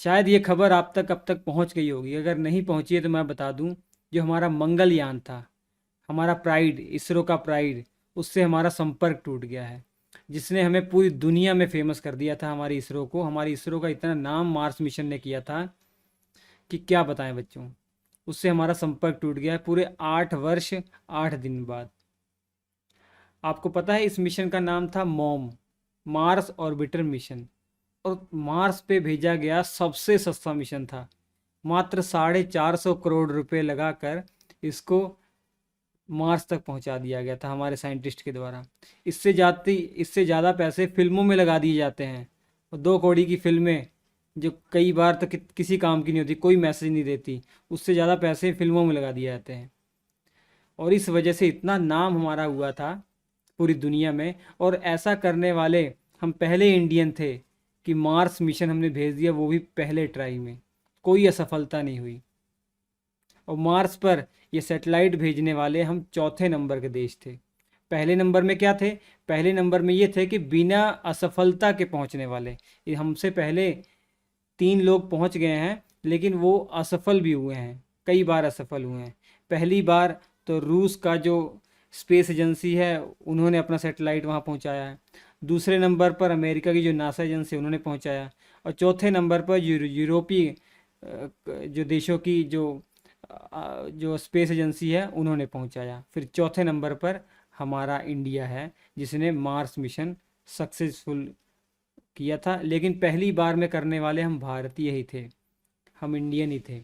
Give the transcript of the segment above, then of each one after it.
शायद ये खबर आप तक अब तक पहुंच गई होगी, अगर नहीं पहुंची है तो मैं बता दूं। जो हमारा मंगलयान था, हमारा प्राइड, इसरो का प्राइड, उससे हमारा संपर्क टूट गया है, जिसने हमें पूरी दुनिया में फेमस कर दिया था। हमारी इसरो को, हमारी इसरो का इतना नाम मार्स मिशन ने किया था कि क्या बताएं बच्चों। उससे हमारा संपर्क टूट गया है पूरे 8 वर्ष 8 दिन बाद। आपको पता है इस मिशन का नाम था मॉम, मार्स ऑर्बिटर मिशन। और मार्स पे भेजा गया सबसे सस्ता मिशन था। मात्र 450 करोड़ रुपए लगाकर इसको मार्स तक पहुंचा दिया गया था हमारे साइंटिस्ट के द्वारा। इससे ज़्यादा पैसे फिल्मों में लगा दिए जाते हैं। और 2 कौड़ी की फिल्में जो कई बार तो किसी काम की नहीं होती, कोई मैसेज नहीं देती, उससे ज़्यादा पैसे फिल्मों में लगा दिए जाते हैं। और इस वजह से इतना नाम हमारा हुआ था पूरी दुनिया में। और ऐसा करने वाले हम पहले इंडियन थे कि मार्स मिशन हमने भेज दिया, वो भी पहले ट्राई में, कोई असफलता नहीं हुई। और मार्स पर ये सैटेलाइट भेजने वाले हम चौथे नंबर के देश थे। पहले नंबर में क्या थे? पहले नंबर में ये थे कि बिना असफलता के पहुंचने वाले। ये हमसे पहले 3 लोग पहुंच गए हैं, लेकिन वो असफल भी हुए हैं, कई बार असफल हुए हैं। पहली बार तो रूस का जो स्पेस एजेंसी है उन्होंने अपना सैटेलाइट वहाँ पहुँचाया है। दूसरे नंबर पर अमेरिका की जो नासा एजेंसी है उन्होंने पहुँचाया। और चौथे नंबर पर यूरोपीय जो देशों की जो स्पेस एजेंसी है उन्होंने पहुँचाया। फिर चौथे नंबर पर हमारा इंडिया है, जिसने मार्स मिशन सक्सेसफुल किया था। लेकिन पहली बार में करने वाले हम भारतीय ही थे, हम इंडियन ही थे।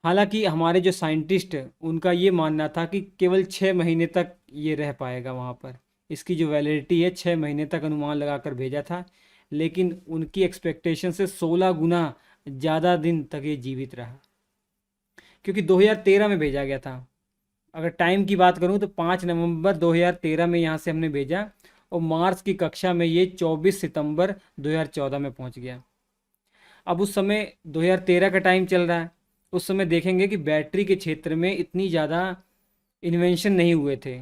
हालांकि हमारे जो साइंटिस्ट उनका ये मानना था कि केवल 6 महीने तक ये रह पाएगा वहाँ पर, इसकी जो वैलिडिटी है 6 महीने तक अनुमान लगाकर भेजा था। लेकिन उनकी एक्सपेक्टेशन से 16 गुना ज़्यादा दिन तक ये जीवित रहा, क्योंकि 2013 में भेजा गया था। अगर टाइम की बात करूँ तो 5 नवंबर 2013 में यहाँ से हमने भेजा, और मार्स की कक्षा में ये 24 सितंबर 2014 में पहुँच गया। अब उस समय 2013 का टाइम चल रहा है। उस समय देखेंगे कि बैटरी के क्षेत्र में इतनी ज़्यादा इन्वेंशन नहीं हुए थे।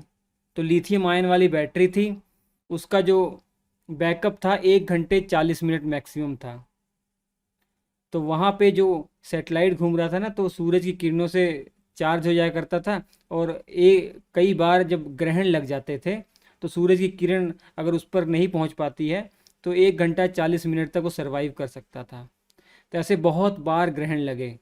तो लिथियम आयन वाली बैटरी थी, उसका जो बैकअप था 1 घंटे 40 मिनट मैक्सिमम था। तो वहाँ पे जो सैटेलाइट घूम रहा था ना, तो सूरज की किरणों से चार्ज हो जाया करता था। और कई बार जब ग्रहण लग जाते थे तो सूरज की किरण अगर उस पर नहीं पहुँच पाती है तो 1 घंटा 40 मिनट तक वो सर्वाइव कर सकता था। तो ऐसे बहुत बार ग्रहण लगे,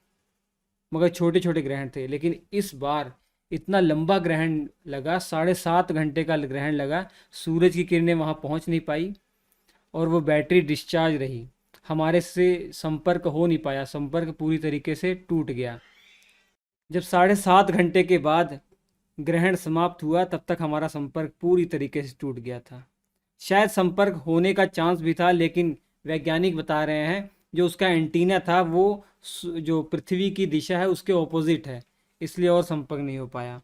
मगर छोटे छोटे ग्रहण थे। लेकिन इस बार इतना लंबा ग्रहण लगा, 7.5 घंटे का ग्रहण लगा, सूरज की किरणें वहाँ पहुँच नहीं पाई और वो बैटरी डिस्चार्ज रही। हमारे से संपर्क हो नहीं पाया, संपर्क पूरी तरीके से टूट गया। जब 7.5 घंटे के बाद ग्रहण समाप्त हुआ तब तक हमारा संपर्क पूरी तरीके से टूट गया था। शायद संपर्क होने का चांस भी था, लेकिन वैज्ञानिक बता रहे हैं जो उसका एंटीना था वो जो पृथ्वी की दिशा है उसके ऑपोजिट है, इसलिए और संपर्क नहीं हो पाया।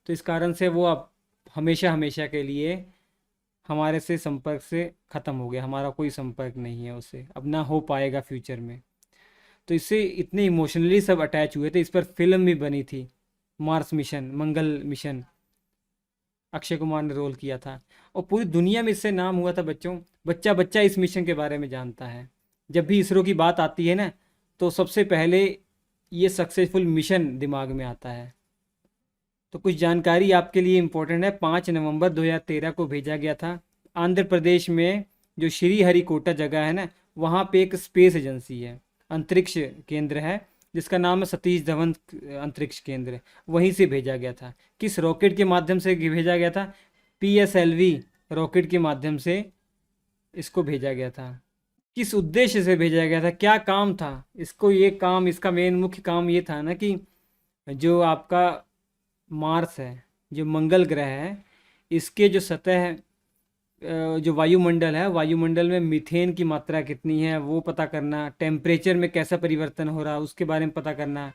तो इस कारण से वो अब हमेशा हमेशा के लिए हमारे से संपर्क से ख़त्म हो गया। हमारा कोई संपर्क नहीं है उससे, अब ना हो पाएगा फ्यूचर में। तो इससे इतने इमोशनली सब अटैच हुए थे। इस पर फिल्म भी बनी थी, मार्स मिशन, मंगल मिशन, अक्षय कुमार ने रोल किया था। और पूरी दुनिया में इससे नाम हुआ था बच्चों। बच्चा बच्चा इस मिशन के बारे में जानता है। जब भी इसरो की बात आती है ना, तो सबसे पहले ये सक्सेसफुल मिशन दिमाग में आता है। तो कुछ जानकारी आपके लिए इम्पोर्टेंट है। 5 नवंबर 2013 को भेजा गया था। आंध्र प्रदेश में जो श्रीहरिकोटा जगह है ना, वहाँ पे एक स्पेस एजेंसी है, अंतरिक्ष केंद्र है, जिसका नाम है सतीश धवन अंतरिक्ष केंद्र। वहीं से भेजा गया था। किस रॉकेट के माध्यम से भेजा गया था? PSLV रॉकेट के माध्यम से इसको भेजा गया था। किस उद्देश्य से भेजा गया था, क्या काम था इसको? ये काम, इसका मेन मुख्य काम ये था ना कि जो आपका मार्स है, जो मंगल ग्रह है, इसके जो सतह जो वायुमंडल है, वायुमंडल में मीथेन की मात्रा कितनी है वो पता करना, टेम्परेचर में कैसा परिवर्तन हो रहा है उसके बारे में पता करना,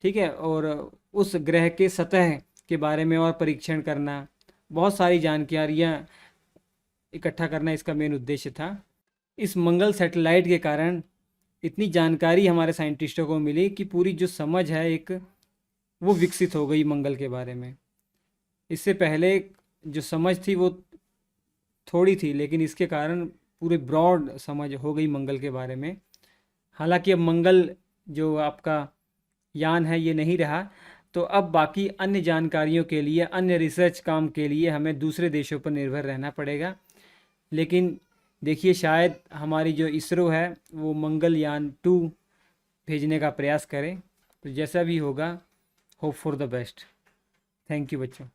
ठीक है, और उस ग्रह के सतह के बारे में और परीक्षण करना, बहुत सारी जानकारियाँ इकट्ठा करना इसका मेन उद्देश्य था। इस मंगल सैटेलाइट के कारण इतनी जानकारी हमारे साइंटिस्टों को मिली कि पूरी जो समझ है एक, वो विकसित हो गई मंगल के बारे में। इससे पहले जो समझ थी वो थोड़ी थी, लेकिन इसके कारण पूरे ब्रॉड समझ हो गई मंगल के बारे में। हालांकि अब मंगल जो आपका यान है ये नहीं रहा, तो अब बाकी अन्य जानकारियों के लिए, अन्य रिसर्च काम के लिए हमें दूसरे देशों पर निर्भर रहना पड़ेगा। लेकिन देखिए, शायद हमारी जो इसरो है वो मंगलयान 2 भेजने का प्रयास करे। तो जैसा भी होगा, hope for the best. Thank you बच्चों।